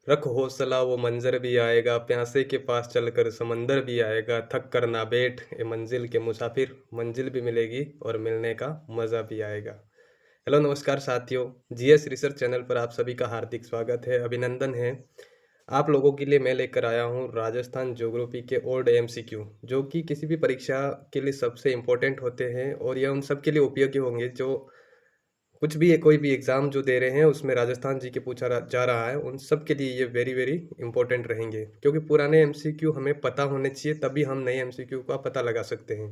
रख हौसला वो मंज़र भी आएगा, प्यासे के पास चलकर समंदर भी आएगा, थक कर ना बैठ ए मंजिल के मुसाफिर, मंजिल भी मिलेगी और मिलने का मज़ा भी आएगा। हेलो नमस्कार साथियों, जीएस रिसर्च चैनल पर आप सभी का हार्दिक स्वागत है, अभिनंदन है। आप लोगों के लिए मैं लेकर आया हूँ राजस्थान ज्योग्राफी के ओल्ड एमसीक्यू, जो कि किसी भी परीक्षा के लिए सबसे इम्पोर्टेंट होते हैं और ये उन सब के लिए उपयोगी होंगे जो कुछ भी कोई भी एग्ज़ाम जो दे रहे हैं उसमें राजस्थान जी के जा रहा है, उन सब के लिए ये वेरी वेरी इंपॉर्टेंट रहेंगे, क्योंकि पुराने एमसीक्यू हमें पता होने चाहिए, तभी हम नए एमसीक्यू का पता लगा सकते हैं।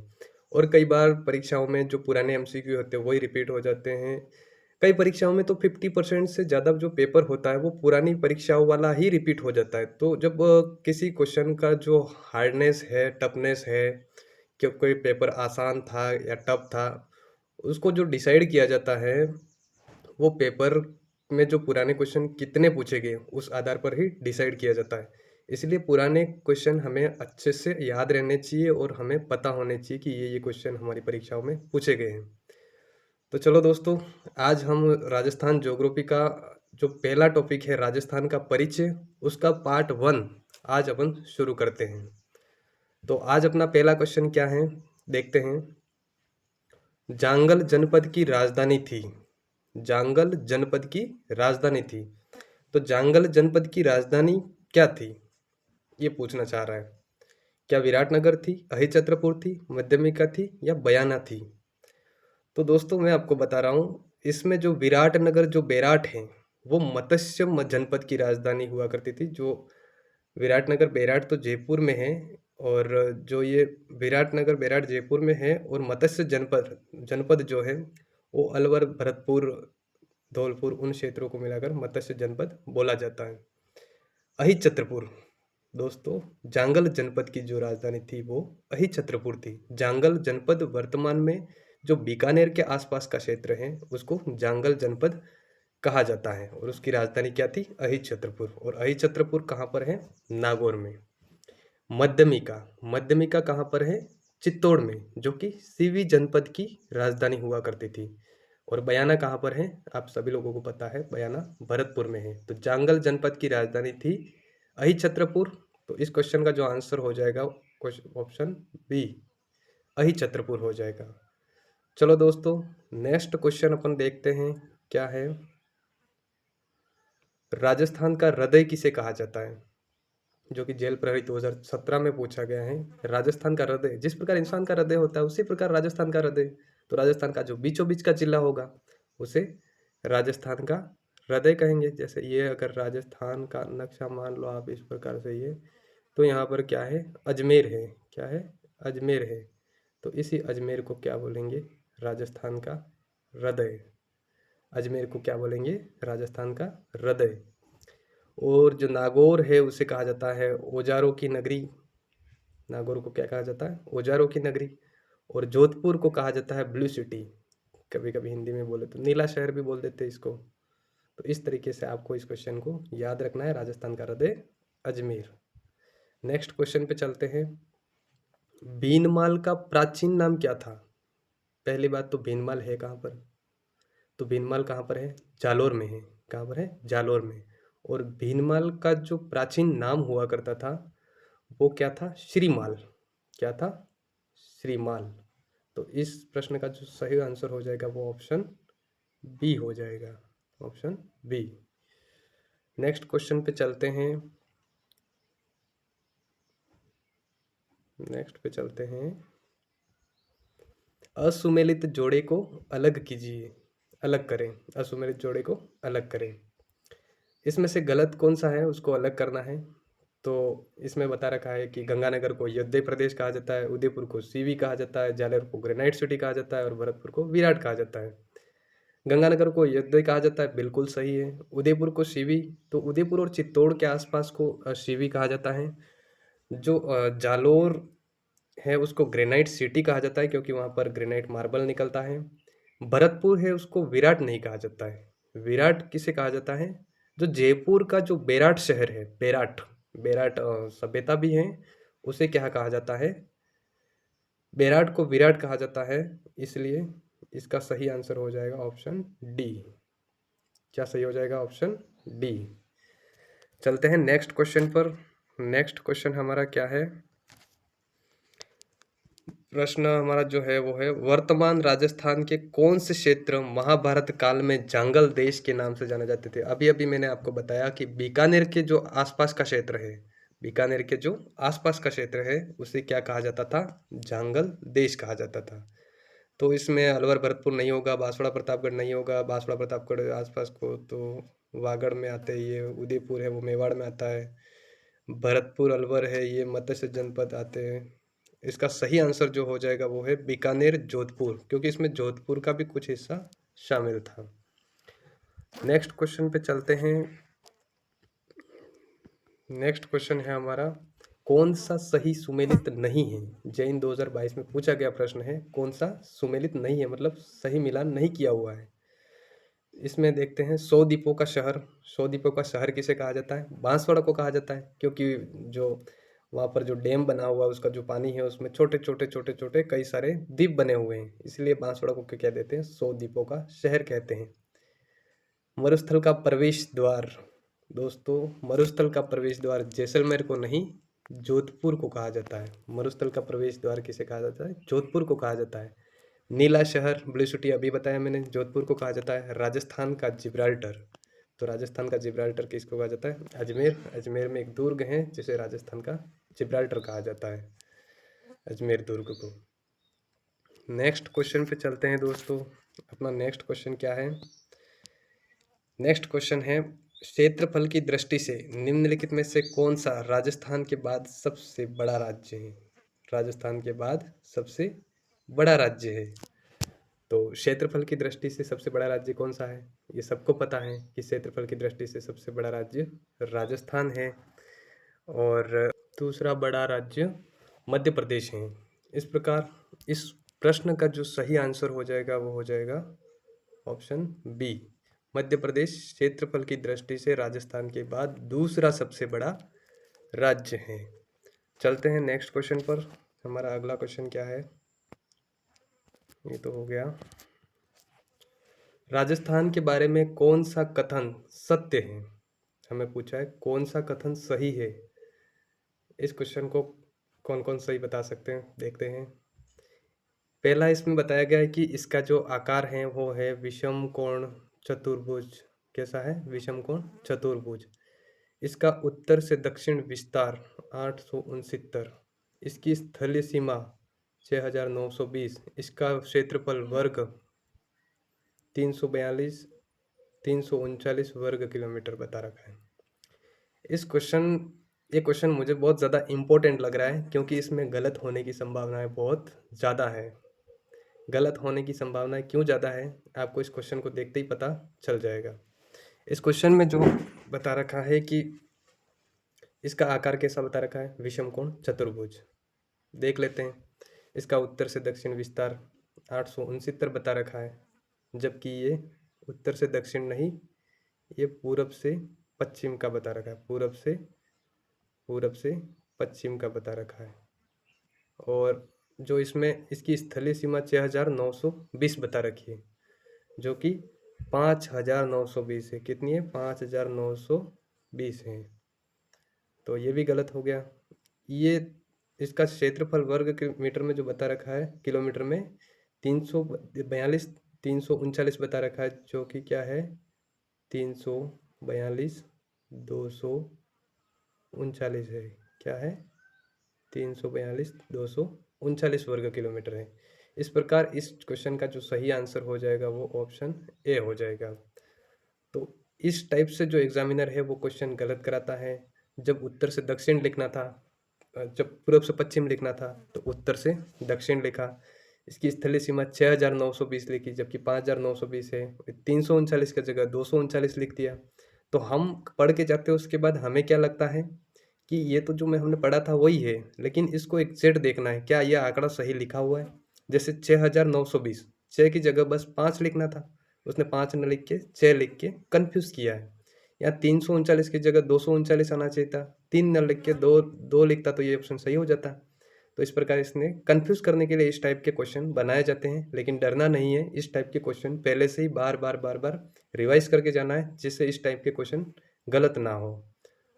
और कई बार परीक्षाओं में जो पुराने एमसीक्यू होते हैं वही रिपीट हो जाते हैं। कई परीक्षाओं में तो 50% से ज़्यादा जो पेपर होता है वो पुरानी परीक्षाओं वाला ही रिपीट हो जाता है। तो जब किसी क्वेश्चन का जो हार्डनेस है, टफनेस है, कि कोई पेपर आसान था या टफ था, उसको जो डिसाइड किया जाता है वो पेपर में जो पुराने क्वेश्चन कितने पूछे गए उस आधार पर ही डिसाइड किया जाता है। इसलिए पुराने क्वेश्चन हमें अच्छे से याद रहने चाहिए और हमें पता होने चाहिए कि ये क्वेश्चन हमारी परीक्षाओं में पूछे गए हैं। तो चलो दोस्तों, आज हम राजस्थान ज्योग्राफी का जो पहला टॉपिक है राजस्थान का परिचय, उसका पार्ट 1 आज अपन शुरू करते हैं। तो आज अपना पहला क्वेश्चन क्या है, देखते हैं। जांगल जनपद की राजधानी थी। जांगल जनपद की राजधानी थी। तो जांगल जनपद की राजधानी क्या थी, ये पूछना चाह रहा है। क्या विराटनगर थी, अहिछत्रपुर थी, मध्यमिका थी या बयाना थी? तो दोस्तों मैं आपको बता रहा हूँ, इसमें जो विराटनगर जो बेराट है वो मत्स्य जनपद की राजधानी हुआ करती थी। जो विराटनगर बेराट तो जयपुर में है, और जो ये विराटनगर बेराट जयपुर में है, और मत्स्य जनपद जनपद जो है वो अलवर, भरतपुर, धौलपुर, उन क्षेत्रों को मिलाकर मत्स्य जनपद बोला जाता है। अहिछत्रपुर, दोस्तों जांगल जनपद की जो राजधानी थी वो अहिछत्रपुर थी। जांगल जनपद वर्तमान में जो बीकानेर के आसपास का क्षेत्र है उसको जांगल जनपद कहा जाता है, और उसकी राजधानी क्या थी, अहिछत्रपुर। और अहिछत्रपुर कहाँ पर है, नागौर में। मध्यमिका, मध्यमिका कहाँ पर है, चित्तौड़ में, जो कि सीवी जनपद की राजधानी हुआ करती थी। और बयाना कहाँ पर है, आप सभी लोगों को पता है, बयाना भरतपुर में है। तो जांगल जनपद की राजधानी थी अहिछत्रपुर। तो इस क्वेश्चन का जो आंसर हो जाएगा ऑप्शन बी, अहिछत्रपुर हो जाएगा। चलो दोस्तों, नेक्स्ट क्वेश्चन अपन देखते हैं क्या है। राजस्थान का हृदय किसे कहा जाता है, जो कि जेल प्रहरी 2017 में पूछा गया है। राजस्थान का हृदय, जिस प्रकार इंसान का हृदय होता है उसी प्रकार राजस्थान का हृदय। तो राजस्थान का जो बीचों बीच का जिला होगा उसे राजस्थान का हृदय कहेंगे। जैसे ये अगर राजस्थान का नक्शा मान लो आप इस प्रकार से, ये तो यहाँ पर क्या है, अजमेर है। क्या है, अजमेर है। तो इसी अजमेर को क्या बोलेंगे, राजस्थान का हृदय। अजमेर को क्या बोलेंगे, राजस्थान का हृदय। और जो नागौर है उसे कहा जाता है औजारों की नगरी। नागौर को क्या कहा जाता है, औजारों की नगरी। और जोधपुर को कहा जाता है ब्लू सिटी। कभी कभी हिंदी में बोले तो नीला शहर भी बोल देते हैं इसको। तो इस तरीके से आपको इस क्वेश्चन को याद रखना है, राजस्थान का हृदय अजमेर। नेक्स्ट क्वेश्चन पे चलते हैं। भीनमाल का प्राचीन नाम क्या था? पहली बात तो भीनमाल है कहाँ पर, तो भीनमाल कहाँ पर है, जालोर में है। कहाँ पर है, जालोर में। और भीनमाल का जो प्राचीन नाम हुआ करता था वो क्या था, श्रीमाल। क्या था, श्रीमाल। तो इस प्रश्न का जो सही आंसर हो जाएगा वो ऑप्शन बी हो जाएगा, ऑप्शन बी। नेक्स्ट क्वेश्चन पे चलते हैं। नेक्स्ट पे चलते हैं। असुमेलित जोड़े को अलग कीजिए, अलग करें। असुमेलित जोड़े को अलग करें। इसमें से गलत कौन सा है उसको अलग करना है। तो इसमें बता रखा है कि गंगानगर को योद्ध प्रदेश कहा जाता है, उदयपुर को सीवी कहा जाता है, जालोर को ग्रेनाइट सिटी कहा जाता है और भरतपुर को विराट कहा जाता है। गंगानगर को योद्ध कहा जाता है, बिल्कुल सही है। उदयपुर को सीवी, तो उदयपुर और चित्तौड़ के आसपास को सीवी कहा जाता है। जो जालोर है उसको ग्रेनाइट सिटी कहा जाता है, क्योंकि वहाँ पर ग्रेनाइट मार्बल निकलता है। भरतपुर है उसको विराट नहीं कहा जाता है। विराट किसे कहा जाता है, जो जयपुर का जो बेराट शहर है, बेराट, बेराट सभ्यता भी है, उसे क्या कहा जाता है, बेराट को विराट कहा जाता है। इसलिए इसका सही आंसर हो जाएगा ऑप्शन डी। क्या सही हो जाएगा, ऑप्शन डी। चलते हैं नेक्स्ट क्वेश्चन पर। नेक्स्ट क्वेश्चन हमारा क्या है? प्रश्न हमारा जो है वो है, वर्तमान राजस्थान के कौन से क्षेत्र महाभारत काल में जांगल देश के नाम से जाने जाते थे? अभी अभी मैंने आपको बताया कि बीकानेर के जो आसपास का क्षेत्र है, बीकानेर के जो आसपास का क्षेत्र है उसे क्या कहा जाता था? जांगल देश कहा जाता था। तो इसमें अलवर भरतपुर नहीं होगा, बांसवाड़ा प्रतापगढ़ नहीं होगा। बांसवाड़ा प्रतापगढ़ आसपास को तो वागड़ में आते हैं, ये उदयपुर है वो मेवाड़ में आता है। भरतपुर अलवर है ये मत्स्य जनपद आते हैं। इसका सही आंसर जो हो जाएगा वो है बीकानेर जोधपुर, क्योंकि इसमें जोधपुर का भी कुछ हिस्सा शामिल था। नेक्स्ट क्वेश्चन पे चलते हैं। नेक्स्ट क्वेश्चन है हमारा, कौन सा सही सुमेलित नहीं है? जैन 2022 में पूछा गया प्रश्न है, कौन सा सुमेलित नहीं है, मतलब सही मिलान नहीं किया हुआ है। इसमें देखते हैं, 100 द्वीपों का शहर। 100 द्वीपों का शहर किसे कहा जाता है? बांसवाड़ा को कहा जाता है, क्योंकि जो वहाँ पर जो डैम बना हुआ है उसका जो पानी है उसमें छोटे छोटे छोटे छोटे कई सारे द्वीप बने हुए हैं, इसलिए बांसवाड़ा को क्या कह देते हैं? 100 द्वीपों का शहर कहते हैं। मरुस्थल का प्रवेश द्वार। दोस्तों, मरुस्थल का प्रवेश द्वार जैसलमेर को नहीं, जोधपुर को कहा जाता है। मरुस्थल का प्रवेश द्वार किसे कहा जाता है? जोधपुर को कहा जाता है। नीला शहर, ब्लू सिटी अभी बताया मैंने, जोधपुर को कहा जाता है। राजस्थान का जिब्राल्टर, तो राजस्थान का जिब्राल्टर किसको कहा जाता है? अजमेर। अजमेर में एक दुर्ग है जिसे राजस्थान का जिब्राल्टर कहा जाता है, अजमेर दुर्ग को। नेक्स्ट क्वेश्चन पे चलते हैं दोस्तों। अपना नेक्स्ट क्वेश्चन क्या है? नेक्स्ट क्वेश्चन है, क्षेत्रफल की दृष्टि से निम्नलिखित में से कौन सा राजस्थान के बाद सबसे बड़ा राज्य है? राजस्थान के बाद सबसे बड़ा राज्य है। तो क्षेत्रफल की दृष्टि से सबसे बड़ा राज्य कौन सा है? ये सबको पता है कि क्षेत्रफल की दृष्टि से सबसे बड़ा राज्य राजस्थान है, और दूसरा बड़ा राज्य मध्य प्रदेश है। इस प्रकार इस प्रश्न का जो सही आंसर हो जाएगा वो हो जाएगा ऑप्शन बी, मध्य प्रदेश क्षेत्रफल की दृष्टि से राजस्थान के बाद दूसरा सबसे बड़ा राज्य है। चलते हैं नेक्स्ट क्वेश्चन पर। हमारा अगला क्वेश्चन क्या है? ये तो हो गया। राजस्थान के बारे में कौन सा कथन सत्य है? हमें पूछा है कौन सा कथन सही है। इस क्वेश्चन को कौन कौन सही बता सकते हैं, देखते हैं। पहला इसमें बताया गया है कि इसका जो आकार है वो है विषम कोण चतुर्भुज। कैसा है? विषम कोण चतुर्भुज। इसका उत्तर से दक्षिण विस्तार 869। इसकी स्थलीय सीमा 6920। इसका क्षेत्रफल वर्ग 342 339 वर्ग किलोमीटर बता रखा है। ये क्वेश्चन मुझे बहुत ज़्यादा इम्पोर्टेंट लग रहा है, क्योंकि इसमें गलत होने की संभावनाएं बहुत ज़्यादा है। गलत होने की संभावनाएं क्यों ज़्यादा है, आपको इस क्वेश्चन को देखते ही पता चल जाएगा। इस क्वेश्चन में जो बता रखा है कि इसका आकार कैसा बता रखा है? विषम कोण चतुर्भुज। देख लेते हैं। इसका उत्तर से दक्षिण विस्तार 869 बता रखा है, जबकि ये उत्तर से दक्षिण नहीं, ये पूरब से पश्चिम का बता रखा है। पूरब से पश्चिम का बता रखा है। और जो इसमें इसकी स्थलीय सीमा 6920 बता रखी है, जो कि 5920 है। कितनी है? 5920 है। तो ये भी गलत हो गया। ये इसका क्षेत्रफल वर्ग किलोमीटर में जो बता रखा है, किलोमीटर में 342 339 बता रखा है, जो कि क्या है? 342 239 है। क्या है? 342 239 वर्ग किलोमीटर है। इस प्रकार इस क्वेश्चन का जो सही आंसर हो जाएगा वो ऑप्शन ए हो जाएगा। तो इस टाइप से जो एग्जामिनर है वो क्वेश्चन गलत कराता है। जब उत्तर से दक्षिण लिखना था, जब पूर्व से पश्चिम लिखना था तो उत्तर से दक्षिण लिखा। इसकी स्थलीय सीमा 6920 लिखी, जबकि 5920 है। 339 की जगह 239 लिख दिया। तो हम पढ़ के जाते हैं, उसके बाद हमें क्या लगता है कि ये तो जो मैं हमने पढ़ा था वही है, लेकिन इसको एग्जैक्ट देखना है, क्या यह आंकड़ा सही लिखा हुआ है? जैसे 6920, 6 की जगह बस 5 लिखना था, उसने 5 न लिख के 6 लिख के कन्फ्यूज़ किया है। या 339 की जगह 239 आना चाहिए था, 3 न लिख के 2 लिखता तो ये ऑप्शन सही हो जाता। तो इस प्रकार इसने कन्फ्यूज़ करने के लिए इस टाइप के क्वेश्चन बनाए जाते हैं, लेकिन डरना नहीं है। इस टाइप के क्वेश्चन पहले से ही बार बार रिवाइज करके जाना है, जिससे इस टाइप के क्वेश्चन गलत ना हो।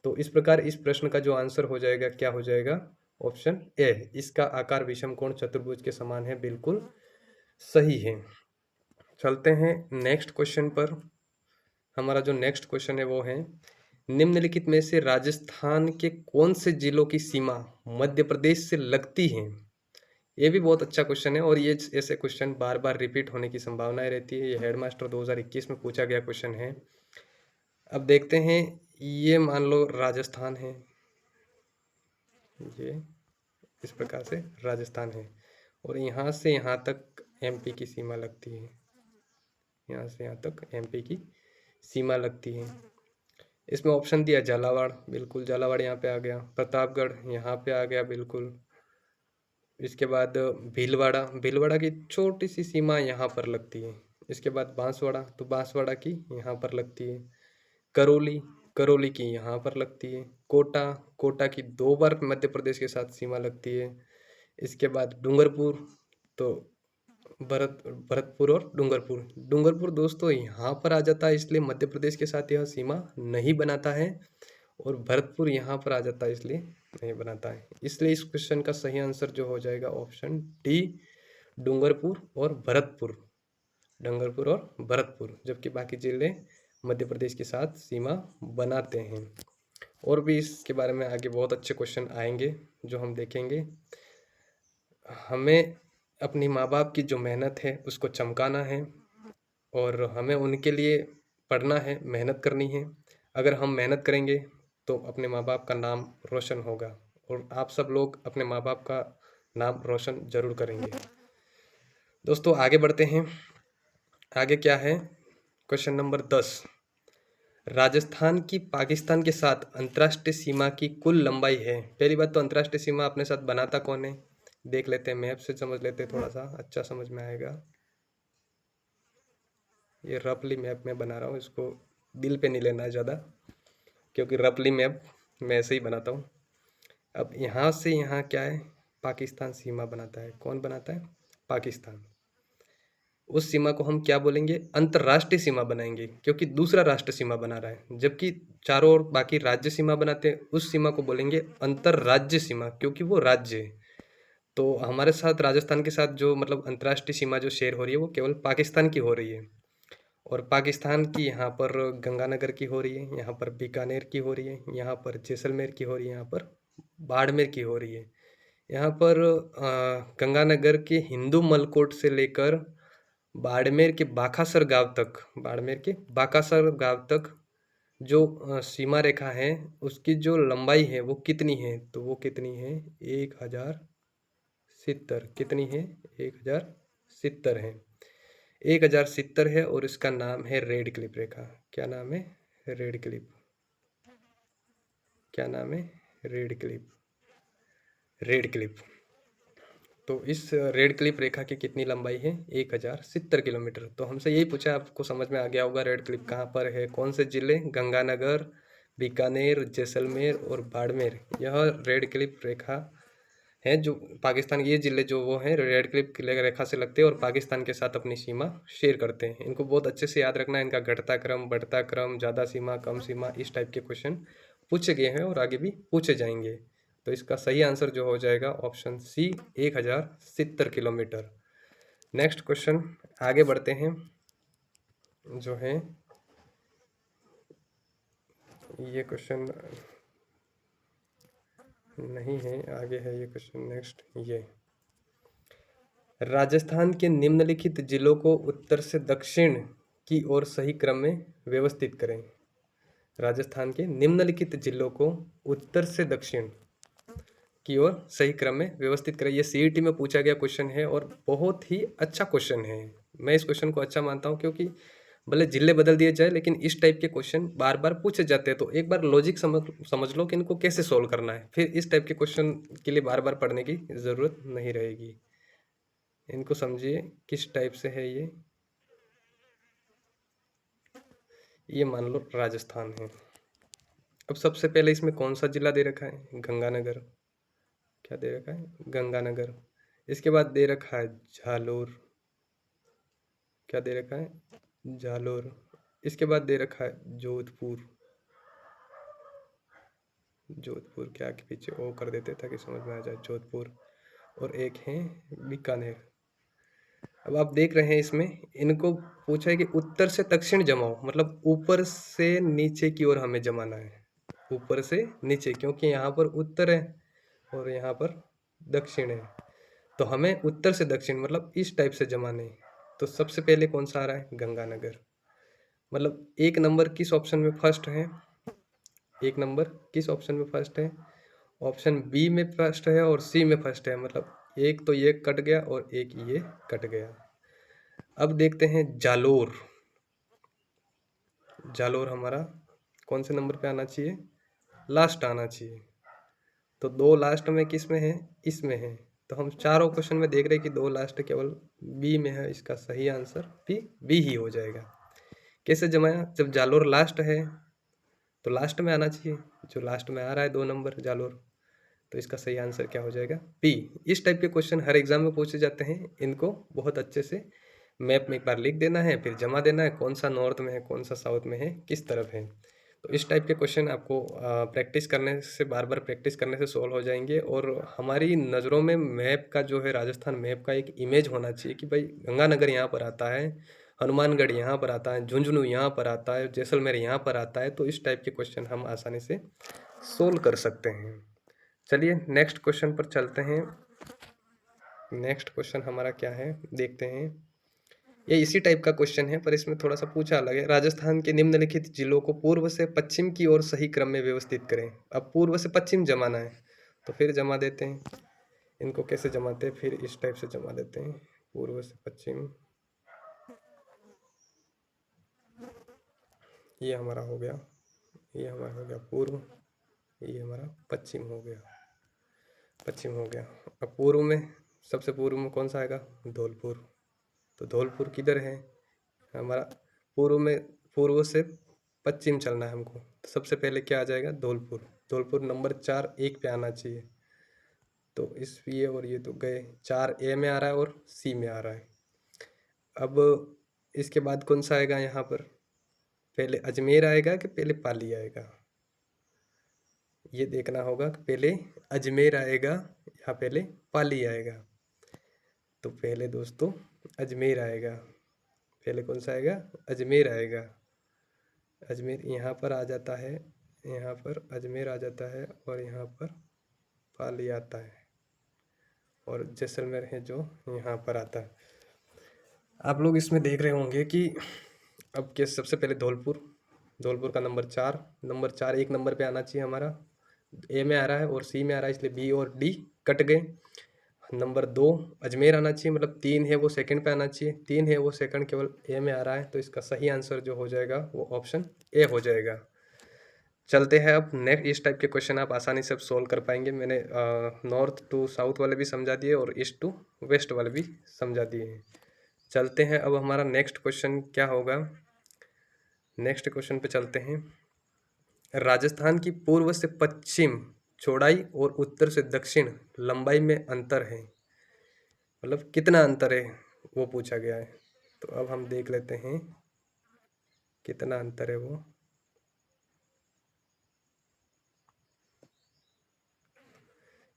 तो इस प्रकार इस प्रश्न का जो आंसर हो जाएगा क्या हो जाएगा, ऑप्शन ए, इसका आकार विषम कोण चतुर्भुज के समान है, बिल्कुल सही है। चलते हैं नेक्स्ट क्वेश्चन पर। हमारा जो नेक्स्ट क्वेश्चन है वो है, निम्नलिखित में से राजस्थान के कौन से जिलों की सीमा मध्य प्रदेश से लगती है। ये भी बहुत अच्छा क्वेश्चन है और ये ऐसे क्वेश्चन बार बार रिपीट होने की संभावनाएं रहती है। ये हेडमास्टर 2021 में पूछा गया क्वेश्चन है। अब देखते हैं, ये मान लो राजस्थान है, ये इस प्रकार से राजस्थान है और यहाँ से यहाँ तक एमपी की सीमा लगती है, यहाँ से यहाँ तक एमपी की सीमा लगती है। इसमें ऑप्शन दिया झालावाड़, बिल्कुल झालावाड़ यहाँ पे आ गया। प्रतापगढ़ यहाँ पे आ गया, बिल्कुल। इसके बाद भीलवाड़ा, भीलवाड़ा की छोटी सी सीमा यहाँ पर लगती है। इसके बाद बांसवाड़ा, तो बांसवाड़ा की यहाँ पर लगती है। करौली, करौली की यहाँ पर लगती है। कोटा, कोटा की 2 बार मध्य प्रदेश के साथ सीमा लगती है। इसके बाद डूंगरपुर, तो भरतपुर और डूंगरपुर, डूंगरपुर दोस्तों यहाँ पर आ जाता है, इसलिए मध्य प्रदेश के साथ यह सीमा नहीं बनाता है। और भरतपुर यहाँ पर आ जाता है, इसलिए नहीं बनाता है। इसलिए इस क्वेश्चन का सही आंसर जो हो जाएगा ऑप्शन डी, डूंगरपुर और भरतपुर, डूंगरपुर और भरतपुर, जबकि बाकी जिले मध्य प्रदेश के साथ सीमा बनाते हैं। और भी इसके बारे में आगे बहुत अच्छे क्वेश्चन आएंगे जो हम देखेंगे। हमें अपनी माँ बाप की जो मेहनत है उसको चमकाना है और हमें उनके लिए पढ़ना है, मेहनत करनी है। अगर हम मेहनत करेंगे तो अपने माँ बाप का नाम रोशन होगा और आप सब लोग अपने माँ बाप का नाम रोशन जरूर करेंगे। दोस्तों आगे बढ़ते हैं। आगे क्या है, क्वेश्चन नंबर 10, राजस्थान की पाकिस्तान के साथ अंतर्राष्ट्रीय सीमा की कुल लंबाई है। पहली बात तो अंतर्राष्ट्रीय सीमा अपने साथ बनाता कौन है, देख लेते हैं, मैप से समझ लेते हैं, थोड़ा सा अच्छा समझ में आएगा। ये रफली मैप मैं बना रहा हूँ, इसको दिल पे नहीं लेना है ज़्यादा, क्योंकि रफली मैप मैं ऐसे ही बनाता हूँ। अब यहाँ से यहाँ क्या है, पाकिस्तान सीमा बनाता है। कौन बनाता है, पाकिस्तान। उस सीमा को हम क्या बोलेंगे, अंतर्राष्ट्रीय सीमा बनाएंगे, क्योंकि दूसरा राष्ट्र सीमा बना रहा है। जबकि चारों ओर बाकी राज्य सीमा बनाते हैं, उस सीमा को बोलेंगे अंतर्राज्य सीमा, क्योंकि वो राज्य है। तो हमारे साथ राजस्थान के साथ जो मतलब अंतर्राष्ट्रीय सीमा जो शेयर हो रही है वो केवल पाकिस्तान की हो रही है। और पाकिस्तान की यहाँ पर गंगानगर की हो रही है, यहाँ पर बीकानेर की हो रही है, यहाँ पर जैसलमेर की हो रही है, यहाँ पर बाड़मेर की हो रही है। यहाँ पर गंगानगर के हिंदू मलकोट से लेकर बाड़मेर के बाखासर गांव तक, बाड़मेर के बाकासर गांव तक जो सीमा रेखा है उसकी जो लंबाई है वो कितनी है, तो वो कितनी है, 1070। कितनी है, 1070 है, 1070 है। और इसका नाम है रेड क्लिफ रेखा। क्या नाम है, रेड क्लिफ। क्या नाम है, रेड क्लिफ, रेड क्लिफ। तो इस रेड क्लिफ रेखा की कितनी लंबाई है, 1070 किलोमीटर। तो हमसे यही पूछा, आपको समझ में आ गया होगा रेड क्लिफ कहाँ पर है, कौन से जिले, गंगानगर, बीकानेर, जैसलमेर और बाड़मेर, यह रेड क्लिफ रेखा है। जो पाकिस्तान के ये जिले जो वो हैं रेड क्लिफ रेखा से लगते हैं और पाकिस्तान के साथ अपनी सीमा शेयर करते हैं। इनको बहुत अच्छे से याद रखना है, इनका घटता क्रम, बढ़ता क्रम, ज़्यादा सीमा, कम सीमा, इस टाइप के क्वेश्चन पूछे गए हैं और आगे भी पूछे जाएंगे। तो इसका सही आंसर जो हो जाएगा option C, 1070 kilometre. Next question आगे बढ़ते हैं, जो है ये क्वेश्चन नहीं है, आगे है ये क्वेश्चन नेक्स्ट। ये राजस्थान के निम्नलिखित जिलों को उत्तर से दक्षिण की ओर सही क्रम में व्यवस्थित करें। राजस्थान के निम्नलिखित जिलों को उत्तर से दक्षिण की ओर सही क्रम में व्यवस्थित करें। ये सीईटी में पूछा गया क्वेश्चन है और बहुत ही अच्छा क्वेश्चन है। मैं इस क्वेश्चन को अच्छा मानता हूँ, क्योंकि भले जिले बदल दिए जाए लेकिन इस टाइप के क्वेश्चन बार बार पूछे जाते हैं। तो एक बार लॉजिक समझ लो कि इनको कैसे सोल्व करना है, फिर इस टाइप के क्वेश्चन के लिए बार बार पढ़ने की ज़रूरत नहीं रहेगी। इनको समझिए किस टाइप से है ये मान लो राजस्थान है। अब सबसे पहले इसमें कौन सा जिला दे रखा है, गंगानगर। क्या दे रखा है, गंगानगर। इसके बाद दे रखा है झालोर। क्या दे रखा है, झालोर। इसके बाद दे रखा है जोधपुर। जोधपुर के आगे पीछे ओ कर देते ताकि समझ में आ जाए, जोधपुर। और एक है बीकानेर। अब आप देख रहे हैं इसमें इनको पूछा है कि उत्तर से दक्षिण जमाओ, मतलब ऊपर से नीचे की ओर हमें जमाना है, ऊपर से नीचे, क्योंकि यहाँ पर उत्तर है और यहाँ पर दक्षिण है। तो हमें उत्तर से दक्षिण मतलब इस टाइप से जमाने हैं। तो सबसे पहले कौन सा आ रहा है? गंगानगर। मतलब एक नंबर किस ऑप्शन में फर्स्ट है? एक नंबर किस ऑप्शन में फर्स्ट है? ऑप्शन बी में फर्स्ट है और सी में फर्स्ट है, मतलब एक तो ये कट गया और एक ये कट गया। अब देखते हैं जालोर। जालोर हमारा कौन से नंबर पे आना चाहिए? लास्ट आना चाहिए। तो दो लास्ट में किस में है? इसमें है। तो हम चारों क्वेश्चन में देख रहे हैं कि दो लास्ट केवल बी में है, इसका सही आंसर भी बी ही हो जाएगा। कैसे जमाया? जब जालोर लास्ट है तो लास्ट में आना चाहिए, जो लास्ट में आ रहा है 2 नंबर जालोर, तो इसका सही आंसर क्या हो जाएगा? बी। इस टाइप के क्वेश्चन हर एग्जाम में पूछे जाते हैं, इनको बहुत अच्छे से मैप में एक बार लिख देना है, फिर जमा देना है कौन सा नॉर्थ में है, कौन सा साउथ में है, किस तरफ है। तो इस टाइप के क्वेश्चन आपको प्रैक्टिस करने से, बार बार प्रैक्टिस करने से सॉल्व हो जाएंगे। और हमारी नज़रों में मैप का जो है, राजस्थान मैप का एक इमेज होना चाहिए कि भाई गंगानगर यहाँ पर आता है, हनुमानगढ़ यहाँ पर आता है, झुंझुनू यहाँ पर आता है, जैसलमेर यहाँ पर आता है। तो इस टाइप के क्वेश्चन हम आसानी से सोल्व कर सकते हैं। चलिए नेक्स्ट क्वेश्चन पर चलते हैं। नेक्स्ट क्वेश्चन हमारा क्या है देखते हैं। ये इसी टाइप का क्वेश्चन है पर इसमें थोड़ा सा पूछा अलग है। राजस्थान के निम्नलिखित जिलों को पूर्व से पश्चिम की ओर सही क्रम में व्यवस्थित करें। अब पूर्व से पश्चिम जमाना है, तो फिर जमा देते हैं। इनको कैसे जमाते हैं? फिर इस टाइप से जमा देते हैं, पूर्व से पश्चिम। ये हमारा हो गया, ये हमारा हो गया पूर्व, ये हमारा पश्चिम हो गया, पश्चिम हो गया। अब पूर्व में, सबसे पूर्व में कौन सा आएगा? धौलपुर। तो धौलपुर किधर है हमारा? पूर्व में, पूर्व से पश्चिम चलना है हमको, तो सबसे पहले क्या आ जाएगा? धौलपुर। धौलपुर नंबर 4 1 पे आना चाहिए। तो इस ये और ये तो गए, 4 ए में आ रहा है और सी में आ रहा है। अब इसके बाद कौन सा आएगा यहाँ पर? पहले अजमेर आएगा कि पहले पाली आएगा? ये देखना होगा कि पहले अजमेर आएगा या पहले पाली आएगा। तो पहले दोस्तों अजमेर आएगा। पहले कौन सा आएगा? अजमेर आएगा। अजमेर यहाँ पर आ जाता है, यहाँ पर अजमेर आ जाता है और यहाँ पर पाली आता है, और जैसलमेर है जो यहाँ पर आता है। आप लोग इसमें देख रहे होंगे कि अब क्या, सबसे पहले धौलपुर। धौलपुर का नंबर 4, नंबर 4 एक नंबर पे आना चाहिए हमारा। ए में आ रहा है और सी में आ रहा है, इसलिए बी और डी कट गए। नंबर 2 अजमेर आना चाहिए, मतलब 3 है वो सेकंड पे आना चाहिए, 3 है वो सेकंड केवल ए में आ रहा है, तो इसका सही आंसर जो हो जाएगा वो ऑप्शन ए हो जाएगा। चलते हैं अब नेक्स्ट। इस टाइप के क्वेश्चन आप आसानी से सोल्व कर पाएंगे। मैंने नॉर्थ टू साउथ वाले भी समझा दिए और ईस्ट टू वेस्ट वाले भी समझा दिए हैं। चलते हैं अब हमारा नेक्स्ट क्वेश्चन क्या होगा। नेक्स्ट क्वेश्चन पे चलते हैं। राजस्थान की पूर्व से पश्चिम चौड़ाई और उत्तर से दक्षिण लंबाई में अंतर है, मतलब कितना अंतर है वो पूछा गया है। तो अब हम देख लेते हैं कितना अंतर है वो।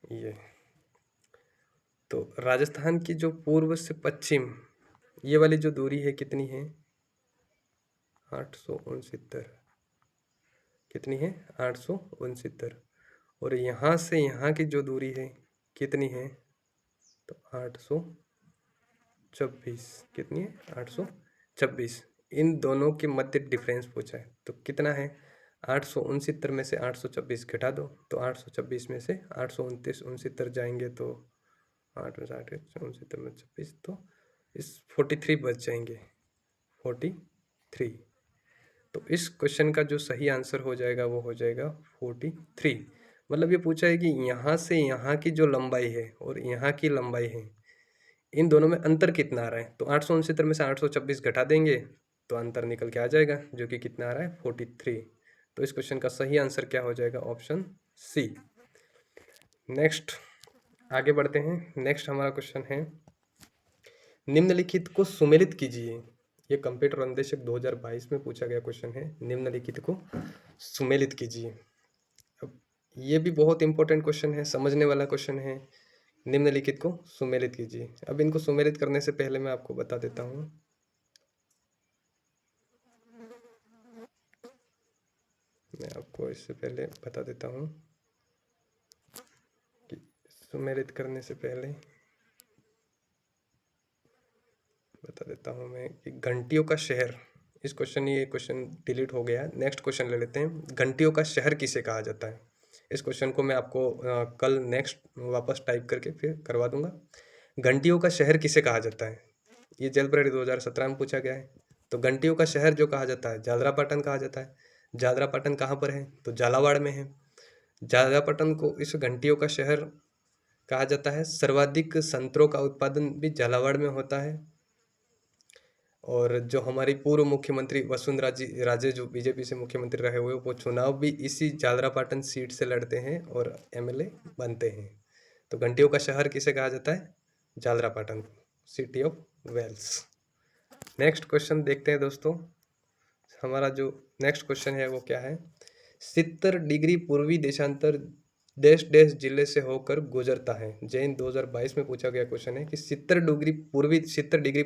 ये तो राजस्थान की जो पूर्व से पश्चिम ये वाली जो दूरी है कितनी है? 869। कितनी है? 869। और यहाँ से यहाँ की जो दूरी है कितनी है? तो 826। कितनी है? 826। इन दोनों के मध्य डिफरेंस पूछा है, तो कितना है? 869 में से 826 घटा दो, तो 826 में से 829 69 जाएंगे तो 8 में 60 69 में 26, तो इस 43 बच जाएंगे, 43। तो इस क्वेश्चन का जो सही आंसर हो जाएगा वो हो जाएगा 43। मतलब ये पूछा है कि यहाँ से यहाँ की जो लंबाई है और यहाँ की लंबाई है, इन दोनों में अंतर कितना आ रहा है। तो 869 में से 826 घटा देंगे तो अंतर निकल के आ जाएगा, जो कि कितना आ रहा है? 43। तो इस क्वेश्चन का सही आंसर क्या हो जाएगा? ऑप्शन सी। नेक्स्ट आगे बढ़ते हैं। नेक्स्ट हमारा क्वेश्चन है, निम्नलिखित को सुमेलित कीजिए। ये कंप्यूटर अन्वेषक 2022 में पूछा गया क्वेश्चन है, निम्नलिखित को सुमेलित कीजिए। अब ये भी बहुत इंपॉर्टेंट क्वेश्चन है, समझने वाला क्वेश्चन है। निम्नलिखित को सुमेलित कीजिए। अब इनको सुमेलित करने से पहले मैं आपको बता देता हूँ। मैं आपको इससे पहले बता देता हूँ कि सुमेलित करने से पहले बता देता हूँ मैं कि घंटियों का शहर, ये क्वेश्चन डिलीट हो गया है। नेक्स्ट क्वेश्चन ले लेते हैं। घंटियों का शहर किसे कहा जाता है? इस क्वेश्चन को मैं आपको कल नेक्स्ट वापस टाइप करके फिर करवा दूंगा। घंटियों का शहर किसे कहा जाता है? ये जेल परेड 2017 में पूछा गया है। तो घंटियों का शहर जो कहा जाता है, जालरापाटन कहा जाता है। जालरापाटन कहाँ पर है? तो झालावाड़ में है। जालरापाटन को इस घंटियों का शहर कहा जाता है। सर्वाधिक संतरों का उत्पादन भी झालावाड़ में होता है। और जो हमारी पूर्व मुख्यमंत्री वसुंधरा जी राजे, जो बीजेपी से मुख्यमंत्री रहे हुए, वो चुनाव भी इसी जालरापाटन सीट से लड़ते हैं और एमएलए बनते हैं। तो घंटियों का शहर किसे कहा जाता है? Jhalrapatan, city of wells. Next question देखते हैं दोस्तों। हमारा जो नेक्स्ट क्वेश्चन है वो क्या है? 70 डिग्री पूर्वी देशांतर देश देश जिले से होकर गुजरता है। जैन 2022 में पूछा गया क्वेश्चन है कि 70 डिग्री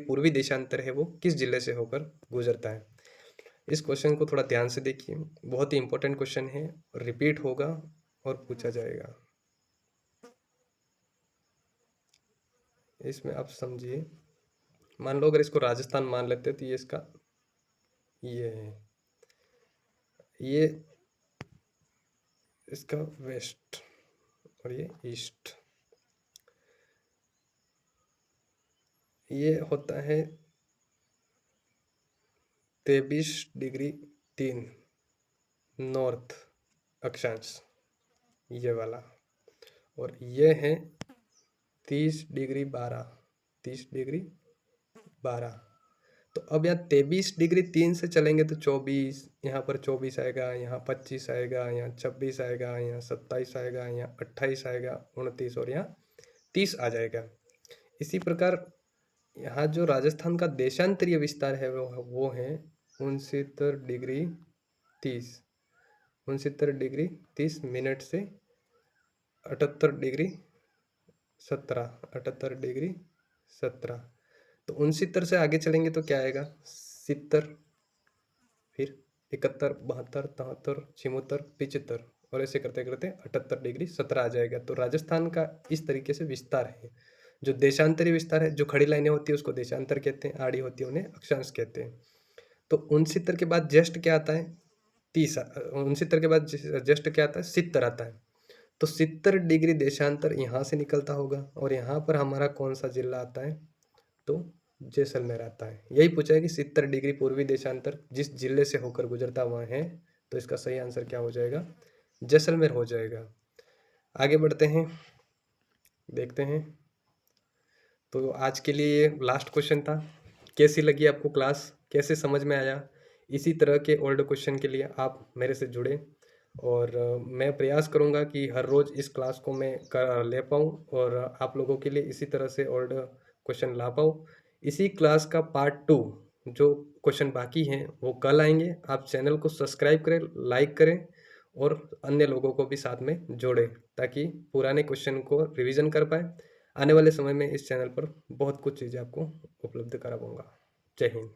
पूर्वी देशांतर है वो किस जिले से होकर गुजरता है? इस क्वेश्चन को थोड़ा ध्यान से देखिए, बहुत ही इंपॉर्टेंट क्वेश्चन है, रिपीट होगा और पूछा जाएगा। इसमें आप समझिए, मान लो अगर इसको राजस्थान मान लेते तो ये इसका ये है, ये इसका वेस्ट और ये ईस्ट, ये होता है 23 डिग्री 3 नॉर्थ अक्षांश, ये वाला। और ये है 30 डिग्री 12 तो अब यहाँ 23 डिग्री 3 से चलेंगे तो 24, यहाँ पर 24 आएगा, यहाँ 25 आएगा, यहाँ 26 आएगा, यहाँ 27 आएगा, यहाँ 28 आएगा, 29 और यहाँ 30 आ जाएगा। इसी प्रकार यहाँ जो राजस्थान का देशांतरीय विस्तार है वो है 69 डिग्री 30, 69 डिग्री 30 मिनट से 78 डिग्री 17 तो 69 से आगे चलेंगे तो क्या आएगा? 70, फिर 71 72 73 74 75 और ऐसे करते करते 78 डिग्री 17 आ जाएगा। तो राजस्थान का इस तरीके से विस्तार है। जो देशांतरी विस्तार है, जो खड़ी लाइनें होती है उसको देशांतर कहते हैं, आड़ी होती है उन्हें अक्षांश कहते हैं। तो 69 के बाद जस्ट क्या आता है? 30। 69 के बाद जस्ट क्या आता है? 70 आता है। तो 70 डिग्री देशांतर यहाँ से निकलता होगा और यहाँ पर हमारा कौन सा जिला आता है? तो जैसलमेर आता है। यही पूछा है कि 70 डिग्री पूर्वी देशांतर जिस जिले से होकर गुजरता हुआ है, तो इसका सही आंसर क्या हो जाएगा? जैसलमेर हो जाएगा। आगे बढ़ते हैं, देखते हैं। तो आज के लिए ये लास्ट क्वेश्चन था। कैसी लगी आपको क्लास, कैसे समझ में आया? इसी तरह के ओल्ड क्वेश्चन के लिए आप मेरे से जुड़े और मैं प्रयास करूंगा कि हर रोज़ इस क्लास को मैं ले पाऊँ और आप लोगों के लिए इसी तरह से ओल्ड क्वेश्चन ला पाऊँ। इसी क्लास का पार्ट 2 जो क्वेश्चन बाकी हैं वो कल आएंगे। आप चैनल को सब्सक्राइब करें, लाइक करें और अन्य लोगों को भी साथ में जोड़ें ताकि पुराने क्वेश्चन को रिवीजन कर पाए। आने वाले समय में इस चैनल पर बहुत कुछ चीज़ें आपको उपलब्ध करा पाऊँगा। जय हिंद।